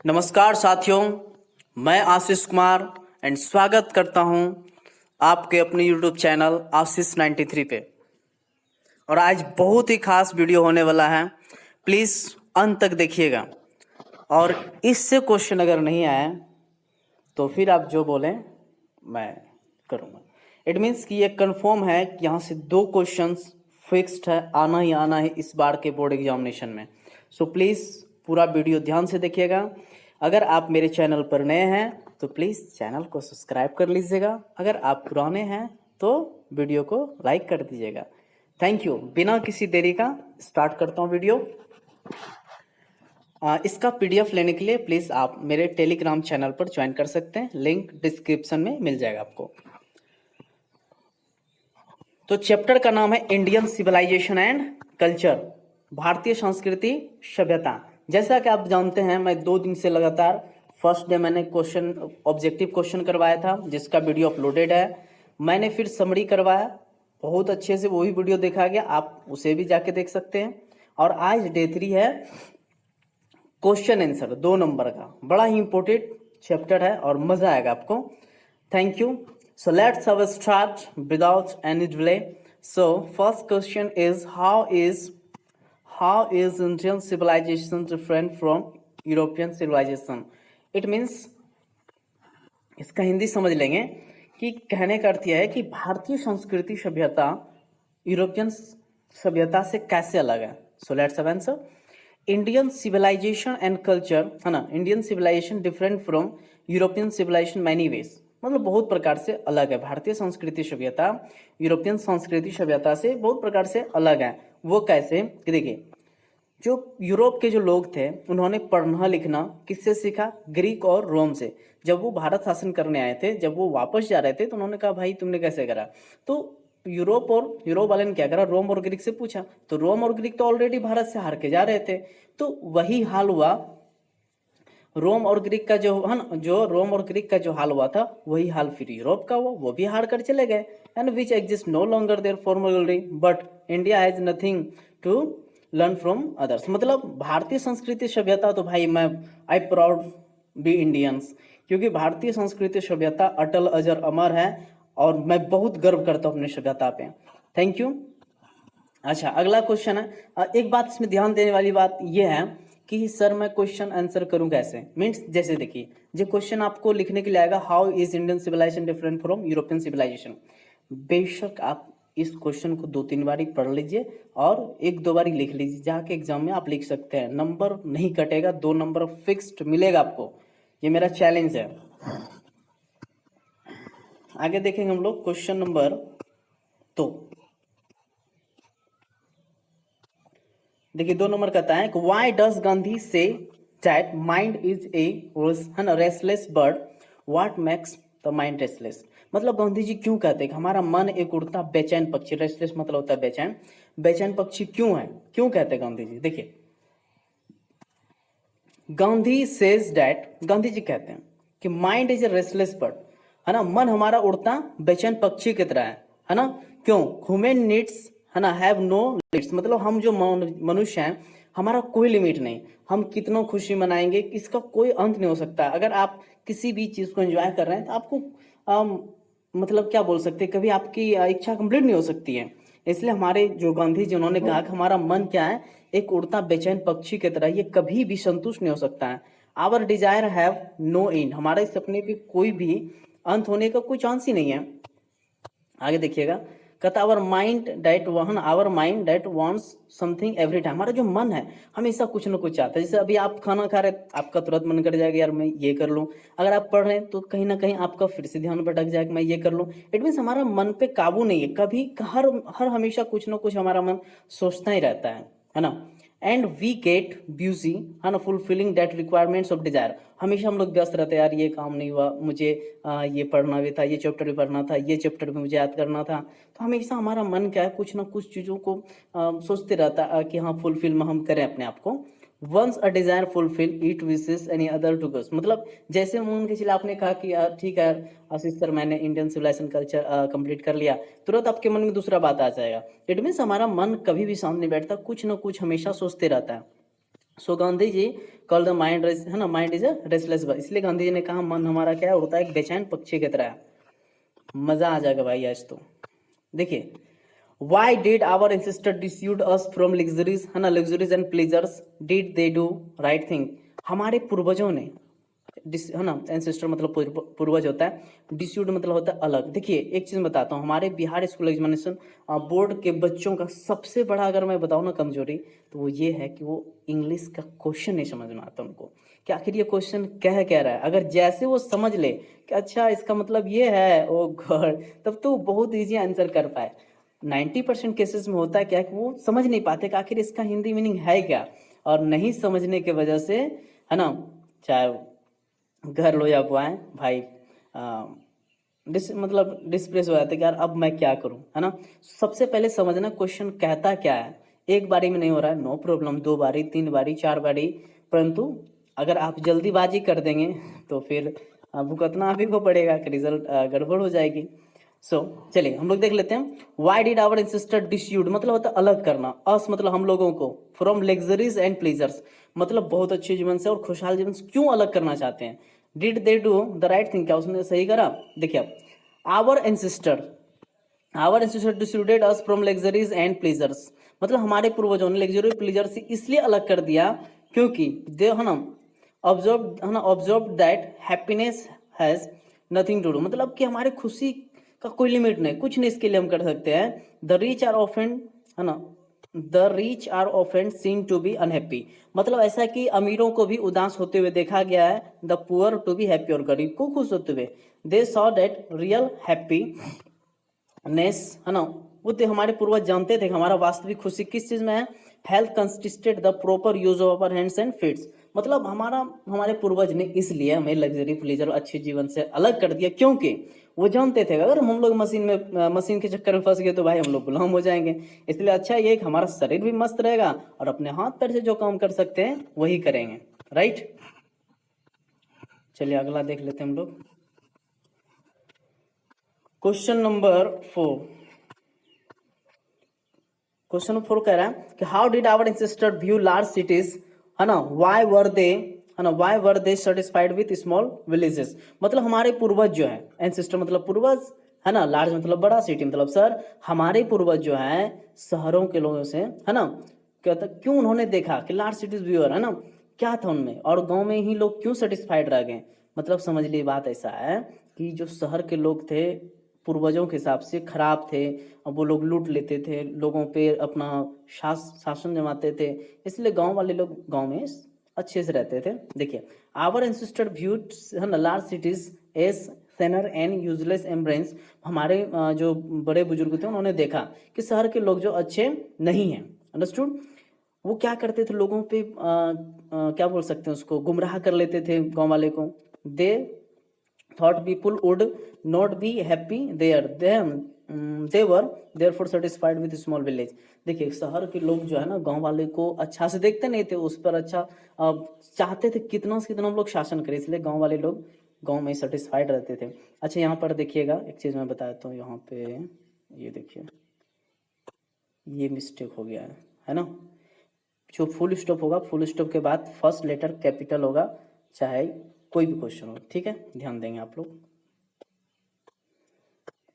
नमस्कार साथियों, मैं आशीष कुमार एंड स्वागत करता हूं आपके अपने यूट्यूब चैनल आशीष 93 पे। और आज बहुत ही खास वीडियो होने वाला है, प्लीज़ अंत तक देखिएगा। और इससे क्वेश्चन अगर नहीं आए तो फिर आप जो बोलें मैं करूँगा। इट मीन्स कि ये कंफर्म है कि यहाँ से 2 क्वेश्चंस फिक्स्ड है, आना ही आना है इस बार के बोर्ड एग्जामिनेशन में। सो प्लीज़ पूरा वीडियो ध्यान से देखिएगा। अगर आप मेरे चैनल पर नए हैं तो प्लीज़ चैनल को सब्सक्राइब कर लीजिएगा। अगर आप पुराने हैं तो वीडियो को लाइक कर दीजिएगा। Thank you. बिना किसी देरी का स्टार्ट करता हूँ वीडियो। इसका पीडीएफ लेने के लिए प्लीज़ आप मेरे टेलीग्राम चैनल पर ज्वाइन कर सकते हैं, लिंक डिस्क्रिप्शन में मिल जाएगा आपको। तो चैप्टर का नाम है इंडियन सिविलाइजेशन एंड कल्चर, भारतीय संस्कृति सभ्यता। जैसा कि आप जानते हैं, मैं 2 दिन से लगातार फर्स्ट डे मैंने ऑब्जेक्टिव क्वेश्चन करवाया था, जिसका वीडियो अपलोडेड है। मैंने फिर समरी करवाया, बहुत अच्छे से वही वीडियो देखा गया, आप उसे भी जाके देख सकते हैं। और आज डे 3 है क्वेश्चन आंसर 2 नंबर का। बड़ा ही इंपॉर्टेंट चैप्टर है और मजा आएगा आपको। Thank you. So let's have a start without any delay. So first question is how is Indian civilization different from European civilization? It means इसका हिंदी समझ लेंगे कि कहने का अर्थ यह है कि भारतीय संस्कृति सभ्यता यूरोपियन सभ्यता से कैसे अलग है। So let's have answer. Indian civilization and culture है ना, Indian civilization different from European civilization many ways, मतलब बहुत प्रकार से अलग है। भारतीय संस्कृति सभ्यता यूरोपियन संस्कृति सभ्यता से बहुत प्रकार से अलग है। वो कैसे कि देखिए, जो यूरोप के जो लोग थे उन्होंने पढ़ना लिखना किससे सीखा? ग्रीक और रोम से। जब वो भारत शासन करने आए थे, जब वो वापस जा रहे थे तो उन्होंने कहा भाई तुमने कैसे करा? तो यूरोप वाले ने क्या करा? रोम और ग्रीक से पूछा। तो रोम और ग्रीक तो ऑलरेडी भारत से हार के जा रहे थे, तो वही हाल हुआ रोम और ग्रीक का जो है ना, जो रोम और ग्रीक का जो हाल हुआ था वही हाल फिर यूरोप का हुआ। वो भी हार कर चले गए। And which exist no longer their former glory, but India has nothing to learn from others. मतलब भारतीय संस्कृति सभ्यता तो भाई मैं आई प्राउड बी इंडियंस, क्योंकि भारतीय संस्कृति सभ्यता अटल अजर अमर है और मैं बहुत गर्व करता हूँ अपनी सभ्यता पे। Thank you. अच्छा, अगला क्वेश्चन है। एक बात इसमें ध्यान देने वाली बात यह है कि सर मैं क्वेश्चन आंसर करूं कैसे? मीन्स जैसे देखिए, जो क्वेश्चन आपको लिखने के लिए आएगा, how is Indian civilization different from European civilization, बेशक आप इस क्वेश्चन को 2-3 बारी पढ़ लीजिए और 1-2 बारी लिख लीजिए, जाके एग्जाम में आप लिख सकते हैं। नंबर नहीं कटेगा, 2 नंबर फिक्स्ड मिलेगा आपको, ये मेरा चैलेंज है। आगे देखेंगे हम लोग क्वेश्चन नंबर 2। देखिए 2 नंबर कहता है कि why does Gandhi say that mind is a restless bird, what makes the mind restless. मतलब गांधी जी क्यों कहते हैं कि हमारा मन एक उड़ता बेचैन पक्षी, रेस्टलेस मतलब होता है बेचैन, बेचैन पक्षी क्यों है? क्यों कहते हैं गांधी जी? देखिए, गांधी सेज दैट, गांधी जी कहते हैं कि mind is a restless bird, है ना, मन हमारा उड़ता बेचैन पक्षी की तरह है ना। क्यों? ह्यूमन नीड्स है ना हैव नो लिमिट्स, मतलब हम जो मनुष्य हैं हमारा कोई लिमिट नहीं, हम कितना खुशी मनाएंगे इसका कोई अंत नहीं हो सकता। अगर आप किसी भी चीज को एंजॉय कर रहे हैं तो आपको मतलब क्या बोल सकते हैं, कभी आपकी इच्छा कंप्लीट नहीं हो सकती है। इसलिए हमारे जो गांधी जी उन्होंने कहा कि हमारा मन क्या है, एक उड़ता बेचैन पक्षी की तरह, ये कभी भी संतुष्ट नहीं हो सकता है। Our desire have no end, हमारे सपने पे कोई भी अंत होने का कोई चांस ही नहीं है। आगे देखिएगा, कहता our mind that wants something every time, हमारा जो मन है हमेशा कुछ ना कुछ चाहता है। जैसे अभी आप खाना खा रहे हैं, आपका तुरंत मन कर जाएगा यार मैं ये कर लूं। अगर आप पढ़ रहे हैं तो कहीं ना कहीं आपका फिर से ध्यान भटक जाएगा मैं ये कर लूं। इट मीन्स हमारा मन पे काबू नहीं है, कभी हर हमेशा कुछ ना कुछ हमारा मन सोचता ही रहता है ना। एंड वी गेट ब्यूजी है ना fulfilling that requirements of desire, हमेशा हम लोग व्यस्त रहते हैं, यार ये काम नहीं हुआ, मुझे ये पढ़ना भी था, ये चैप्टर भी पढ़ना था, ये चैप्टर भी मुझे याद करना था। तो हमेशा हमारा मन क्या है, कुछ ना कुछ चीज़ों को सोचते रहता है कि हाँ फुलफिल हम करें अपने आप को। Once a desire fulfil it wishes any other to goes, मतलब जैसे मान के चलिए आपने कहा कि यार ठीक है आशीष सर मैंने इंडियन सिविलाइजेशन कल्चर कंप्लीट कर लिया, तुरंत आपके मन में दूसरा बात आ जाएगा। इट मीन्स हमारा मन कभी भी शांत नहीं बैठता, कुछ ना कुछ हमेशा सोचते रहता है। सो Gandhi ji call the mind है ना, mind is a restless bird, इसलिए गांधी जी ने कहा मन हमारा क्या होता है, एक बेचैन पक्षी की तरह है। मजा आ जाएगा भाई आज तो। देखिए, why did our ancestor dissuade us from luxuries, है ना, luxuries and pleasures, did they do right thing, हमारे पूर्वजों ने, है ना, एंसेस्टर मतलब पूर्वज होता है, डिस्यूड मतलब होता है अलग। देखिए एक चीज बताता हूँ, हमारे बिहार स्कूल एग्जामिनेशन बोर्ड के बच्चों का सबसे बड़ा अगर मैं बताऊँ ना कमजोरी, तो वो ये है कि वो इंग्लिश का क्वेश्चन नहीं समझ में आता उनको, कि आखिर ये क्वेश्चन कह रहा है। अगर जैसे वो समझ ले कि अच्छा इसका मतलब ये है, ओ गॉड, तब तो बहुत ईजी आंसर कर पाए। 90% केसेस में होता है क्या कि वो समझ नहीं पाते कि आखिर इसका हिंदी मीनिंग है क्या, और नहीं समझने के वजह से, है ना, चाहे घर लो या बुआएं भाई, मतलब डिस्प्रेस हो जाते कि यार अब मैं क्या करूं, है ना। सबसे पहले समझना क्वेश्चन कहता क्या है। एक बारी में नहीं हो रहा है, नो प्रॉब्लम, 2 बारी, 3 बारी, 4 बारी, परंतु अगर आप जल्दीबाजी कर देंगे तो फिर भुगतना आप ही को पड़ेगा कि रिजल्ट गड़बड़ हो जाएगी। सो चलिए हम लोग देख लेते हैं। वाई डिड आवर एंसेस्टर डिस्यूड मतलब होता है अलग करना, अस मतलब हम लोगों को, फ्रॉम लग्जरीज एंड प्लेजर्स मतलब बहुत अच्छे जीवन से और खुशहाल जीवन से क्यों अलग करना चाहते हैं। Did they do the right thing, क्या उसने सही करा। देखिए our ancestor dissuaded us from luxuries and pleasures मतलब हमारे पूर्वजों ने लग्जरी प्लेजर से इसलिए अलग कर दिया क्योंकि दे, है ना, observe that happiness has nothing to do मतलब कि हमारे खुशी का कोई लिमिट नहीं, कुछ नहीं इसके लिए हम कर सकते हैं। द रिच आर ऑफन, है ना, the rich are often seen to be unhappy मतलब ऐसा कि अमीरों को भी उदास होते हुए देखा गया है, the poor to be happy और गरीब को खुश होते हुए। They saw that real happiness, है ना, वो तो हमारे पूर्वज जानते थे कि हमारा वास्तविक खुशी किस चीज में है। Health consisted the proper use of our hands and feets मतलब हमारे पूर्वज ने इसलिए हमें लग्जरी प्लेजर अच्छे जीवन से अलग कर दिया क्योंकि वो जानते थे कि अगर हम लोग मशीन के चक्कर में फंस गए तो भाई हम लोग गुलाम हो जाएंगे। इसलिए अच्छा ये कि हमारा शरीर भी मस्त रहेगा और अपने हाथ पैर से जो काम कर सकते हैं वही करेंगे, राइट। चलिए अगला देख लेते हैं हम लोग। क्वेश्चन नंबर 4, क्वेश्चन 4 कह रहा है कि how did our ancestor view large cities, है ना, व्हाई वर दे, है ना, why were they satisfied with small villages मतलब हमारे पूर्वज जो है, एंसेस्टर मतलब पूर्वज, है ना, लार्ज मतलब बड़ा, सिटी मतलब शहर, हमारे पूर्वज जो है शहरों के लोगों से, है ना, कहता क्यों उन्होंने देखा कि लार्ज सिटीज व्यूअर, है ना, क्या था उनमें, और गांव में ही लोग क्यों सेटिस्फाइड रह गए। मतलब समझ लीजिए बात ऐसा है कि जो शहर के लोग थे पूर्वजों के हिसाब से खराब थे, वो लोग लूट लेते थे लोगों पे, अपना शासन जमाते थे, इसलिए गांव वाले लोग गांव में अच्छे से रहते थे। देखिए आवर एंसेस्टर व्यूड, है ना, large cities as snare and useless encumbrance हमारे जो बड़े बुजुर्ग थे उन्होंने देखा कि शहर के लोग जो अच्छे नहीं हैं, अंडरस्टूड, वो क्या करते थे लोगों पे क्या बोल सकते हैं उसको, गुमराह कर लेते थे गांव वाले को। दे thought people would not be happy there, they were therefore satisfied with small village। देखिए शहर के लोग जो है ना गांव वाले को अच्छा से देखते नहीं थे, उस पर अच्छा चाहते थे कितना से कितना हम लोग शासन करें, इसलिए गांव वाले लोग गांव में सेटिस्फाइड रहते थे। अच्छा यहाँ पर देखिएगा एक चीज मैं बताता हूँ, यहाँ पे ये देखिए ये मिस्टेक हो गया है ना, जो फुल स्टॉप होगा, फुल स्टॉप के बाद फर्स्ट लेटर कैपिटल होगा, चाहे कोई भी क्वेश्चन हो, ठीक है, ध्यान देंगे आप लोग।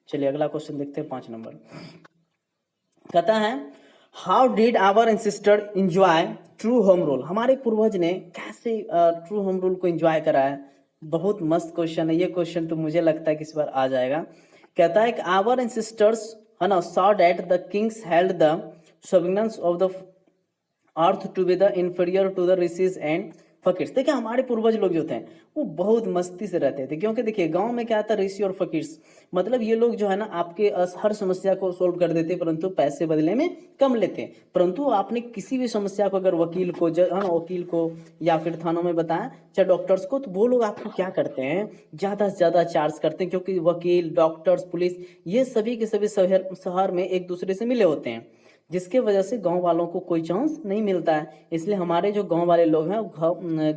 चलिए अगला क्वेश्चन देखते हैं 5 नंबर। कहता है how did our ancestor enjoy true home rule हमारे पूर्वज ने कैसे ट्रू होम रूल को एंजॉय करा है। बहुत मस्त क्वेश्चन है ये, क्वेश्चन तो मुझे लगता है कि इस बार आ जाएगा। कहता है कि आवर एंसेस्टर्स, है ना, saw that the kings held the सोविनेंस of the earth to be the inferior to the rishis and fakirs. देखिए हमारे पूर्वज लोग जो थे वो बहुत मस्ती से रहते थे, क्योंकि देखिए गांव में क्या था, ऋषि और फकीर्स मतलब ये लोग जो है ना आपके हर समस्या को सोल्व कर देते, परंतु पैसे बदले में कम लेते। परंतु आपने किसी भी समस्या को अगर वकील को, है ना, वकील को या फिर थानों में बताया, चाहे डॉक्टर्स को, तो वो लोग आपको क्या करते हैं, ज्यादा से ज्यादा चार्ज करते हैं, क्योंकि वकील, डॉक्टर्स, पुलिस ये सभी के सभी शहर में एक दूसरे से मिले होते हैं, जिसके वजह से गांव वालों को कोई चांस नहीं मिलता है। इसलिए हमारे जो गांव वाले लोग हैं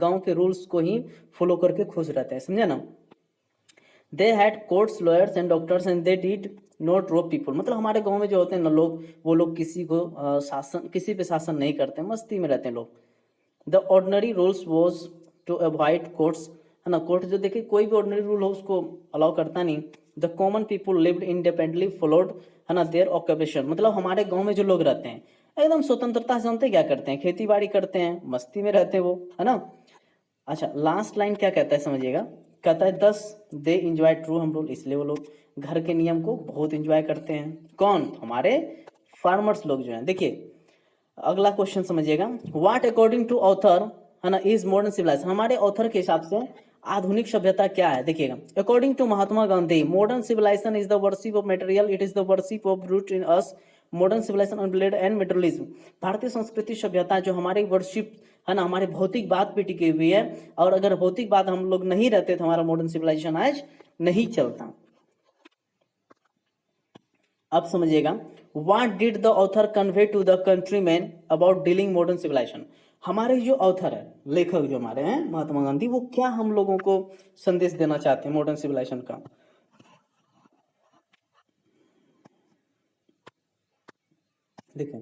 गांव के रूल्स को ही फॉलो करके खुश रहते हैं, समझे ना। They had courts, lawyers and doctors and they did not rob people मतलब हमारे गांव में जो होते हैं ना लोग, वो लोग किसी को किसी पे शासन नहीं करते, मस्ती में रहते हैं लोग। The ordinary rules was to avoid courts, है ना, कोर्ट जो देखिए कोई भी ऑर्डिनरी रूल हो उसको अलाउ करता नहीं। The common people lived independently followed, है ना, देयर ऑक्यूपेशन, मतलब हमारे गांव में जो लोग रहते हैं एकदम स्वतंत्रता से जानते हैं क्या करते हैं, खेती बाड़ी करते हैं, मस्ती में रहते हैं वो, है ना। अच्छा लास्ट लाइन क्या कहता है समझिएगा, कहता है दस they enjoy true home rule, इसलिए वो लोग घर के नियम को बहुत इंजॉय करते हैं। कौन, हमारे फार्मर्स लोग जो हैं। देखिए अगला क्वेश्चन समझिएगा, व्हाट अकॉर्डिंग टू ऑथर, है ना, इज मॉडर्न सिविलाइजेशन, हमारे ऑथर के हिसाब से आधुनिक सभ्यता क्या है। देखिएगा according to Mahatma Gandhi, modern civilisation is the worship of material, it is the worship of brute in us, modern civilisation unbridled and materialism, भारतीय संस्कृति सभ्यता जो हमारी वर्शिप, है ना, हमारे भौतिक बात पे टिकी हुई है, और अगर भौतिक बात हम लोग नहीं रहते तो हमारा मॉडर्न सिविलाइजेशन आज नहीं चलता। अब समझिएगा, what did the author convey to the countryman about dealing modern civilisation, हमारे जो ऑथर है, लेखक जो हमारे हैं महात्मा गांधी, वो क्या हम लोगों को संदेश देना चाहते हैं मॉडर्न सिविलाइजेशन का। देखो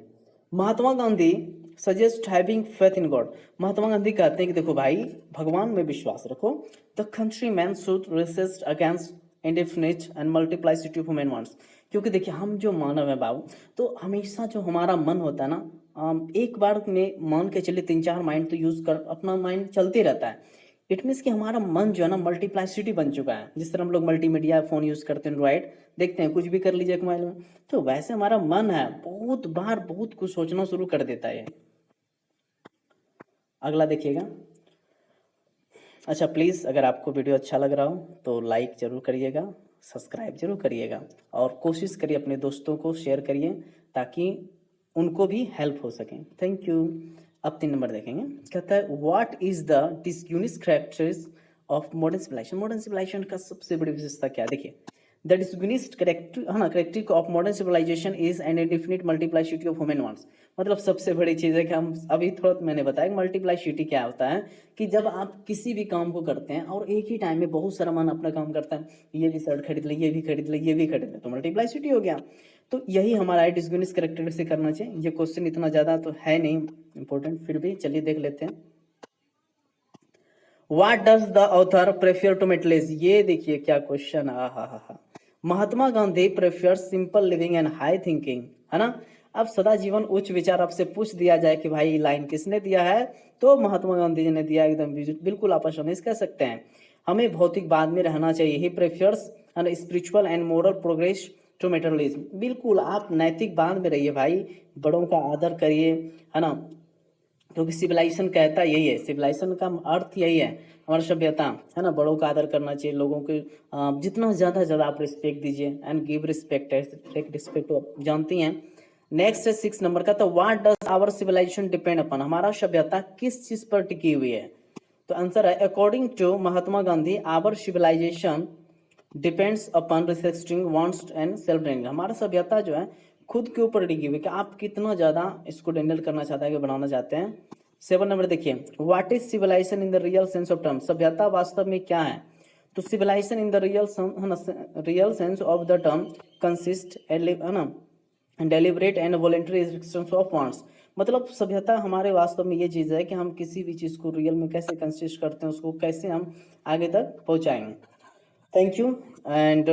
Mahatma Gandhi suggest having faith in God, Mahatma Gandhi कहते हैं कि देखो भाई भगवान में विश्वास रखो। The country man should resist against indefinite and multiplicity of human wants, क्योंकि देखिए हम जो मानव है बाबू, तो हमेशा जो हमारा मन होता है ना, एक बार में मान के चलिए 3-4 माइंड तो यूज कर, अपना माइंड चलते रहता है। इट मीन्स कि हमारा मन जो है ना मल्टीप्लाइसिटी बन चुका है, जिस तरह हम लोग मल्टीमीडिया फोन यूज करते हैं, एंड्रॉइड देखते हैं कुछ भी कर लीजिए मोबाइल में, तो वैसे हमारा मन है बहुत बार बहुत कुछ सोचना शुरू कर देता है। अगला देखिएगा, अच्छा प्लीज़ अगर आपको वीडियो अच्छा लग रहा हो तो लाइक ज़रूर करिएगा, सब्सक्राइब जरूर करिएगा, और कोशिश करिए अपने दोस्तों को शेयर करिए ताकि उनको भी हेल्प हो सके। Thank you. अब 3 नंबर देखेंगे, कहता है what is the distinctive characters of modern civilisation, modern civilisation का सबसे बड़ी विशेषता क्या है। देखिए द डिस्यूनिक कैरेक्टर, है ना, characteristic of modern civilisation is an indefinite multiplicity of human wants, मतलब सबसे बड़ी चीज़ है कि हम अभी थोड़ा मैंने बताया मल्टीप्लाइसिटी क्या होता है, कि जब आप किसी भी काम को करते हैं और एक ही टाइम में बहुत सारा मन अपना काम करता है, ये भी शर्ट खरीद ले, ये भी खरीद ले, ये भी खरीद ले, तो मल्टीप्लाइसिटी हो गया। तो यही हमारा है डिस्यूनिक कैरेक्टर से करना चाहिए। ये क्वेश्चन इतना ज़्यादा तो है नहीं इंपॉर्टेंट, फिर भी चलिए देख लेते हैं। What does the author prefer to मेटलेस, ये देखिए क्या क्वेश्चन, हा। Mahatma Gandhi prefer simple living and high thinking, है ना। अब सदा जीवन उच्च विचार, आपसे पूछ दिया जाए कि भाई लाइन किसने दिया है, तो महात्मा गांधी जी ने दिया, एकदम बिल्कुल आप आसानी से कह सकते हैं। हमें भौतिक बाद में रहना चाहिए, he prefers an spiritual and moral progress to materialism, बिल्कुल आप नैतिक बाद में रहिए भाई, बड़ों का आदर करिए, है ना, क्योंकि सिविलाइजेशन कहता यही है, सिविलाइजेशन का अर्थ यही है हमारी सभ्यता, है ना, बड़ों का आदर करना चाहिए, लोगों के जितना ज़्यादा आप रिस्पेक्ट दीजिए, एंड गिव रिस्पेक्ट, रिस्पेक्ट आप जानती हैं। नेक्स्ट है 6 नंबर का, तो what does our civilization depend upon, हमारा सभ्यता किस चीज़ पर टिकी हुई है। तो आंसर है according to Mahatma Gandhi our civilization depends upon respecting wants and self training, हमारा सभ्यता जो है खुद के ऊपर टिकी हुई कि आप कितना ज़्यादा इसको हैंडल करना चाहते हैं, बनाना चाहते हैं। 7 नंबर देखिए, what is civilization in the real sense of term, सभ्यता वास्तव में क्या है। तो civilization in the real sense of the term consist, है ना, deliberate and voluntary restrictions of wants, मतलब सभ्यता हमारे वास्तव में ये चीज़ है कि हम किसी भी चीज़ को रियल में कैसे कंसिस्ट करते हैं, उसको कैसे हम आगे तक पहुँचाएंगे। Thank you and